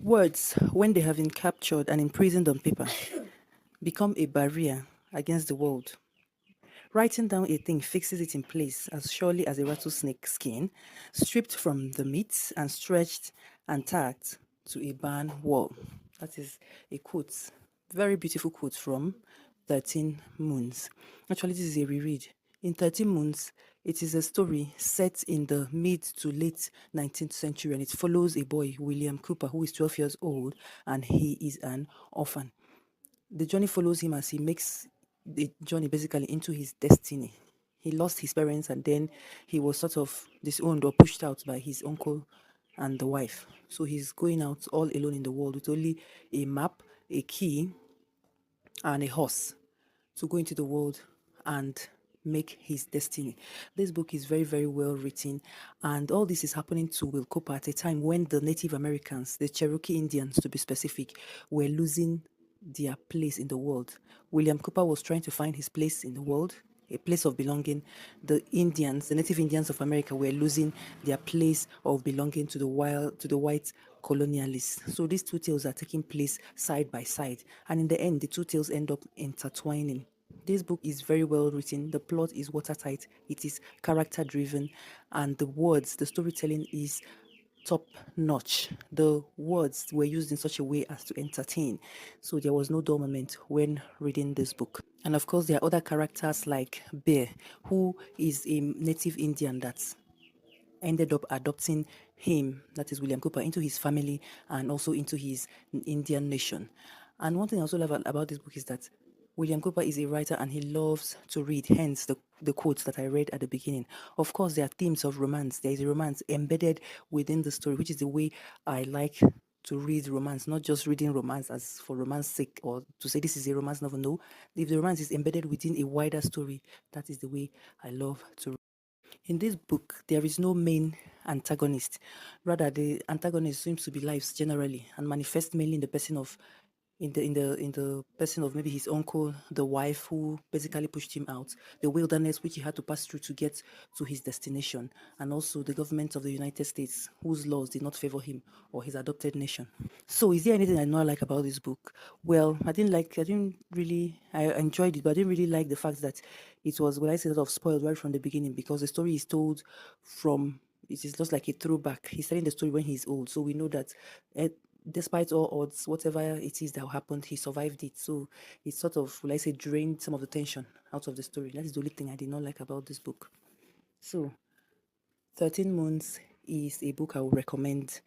Words, when they have been captured and imprisoned on paper, become a barrier against the world. Writing down a thing fixes it in place as surely as a rattlesnake skin, stripped from the meat and stretched and tacked to a barn wall. That is a quote, very beautiful quote from 13 Moons. Actually, this is a reread. In 13 Moons, it is a story set in the mid to late 19th century and it follows a boy, William Cooper, who is 12 years old and he is an orphan. The journey follows him as he makes the journey basically into his destiny. He lost his parents and then he was sort of disowned or pushed out by his uncle and the wife. So he's going out all alone in the world with only a map, a key, and a horse to go into the world and make his destiny. This book is very, very well written, and all this is happening to Will Cooper at a time when the Native Americans, the Cherokee Indians to be specific, were losing their place in the world. William Cooper was trying to find his place in the world, a place of belonging. The Indians, the Native Indians of America, were losing their place of belonging to the wild, to the white colonialists. So these two tales are taking place side by side, and in the end, the two tales end up intertwining. This book is very well written. The plot is watertight. It is character driven, and the words, the storytelling is top notch. The words were used in such a way as to entertain. So there was no dull moment when reading this book. And of course, there are other characters like Bear, who is a native Indian that ended up adopting him, that is William Cooper, into his family and also into his Indian nation. And one thing I also love about this book is that William Cooper is a writer and he loves to read, hence the quotes that I read at the beginning. Of course, there are themes of romance. There is a romance embedded within the story, which is the way I like to read romance, not just reading romance as for romance sake or to say this is a romance novel. No, if the romance is embedded within a wider story, that is the way I love to read. In this book, there is no main antagonist. Rather, the antagonist seems to be lives generally and manifests mainly in the person of in the person of maybe his uncle, the wife who basically pushed him out, the wilderness which he had to pass through to get to his destination, and also the government of the United States whose laws did not favor him or his adopted nation. So, is there anything I not like about this book? Well, I didn't really, I enjoyed it, but I didn't really like the fact that it was, what I say, sort of spoiled right from the beginning because the story is told from, it is just like a throwback. He's telling the story when he's old. So we know that eh, despite all odds, whatever it is that happened, he survived it. So it sort of, will I say, drained some of the tension out of the story. That is the only thing I did not like about this book. So 13 Months is a book I would recommend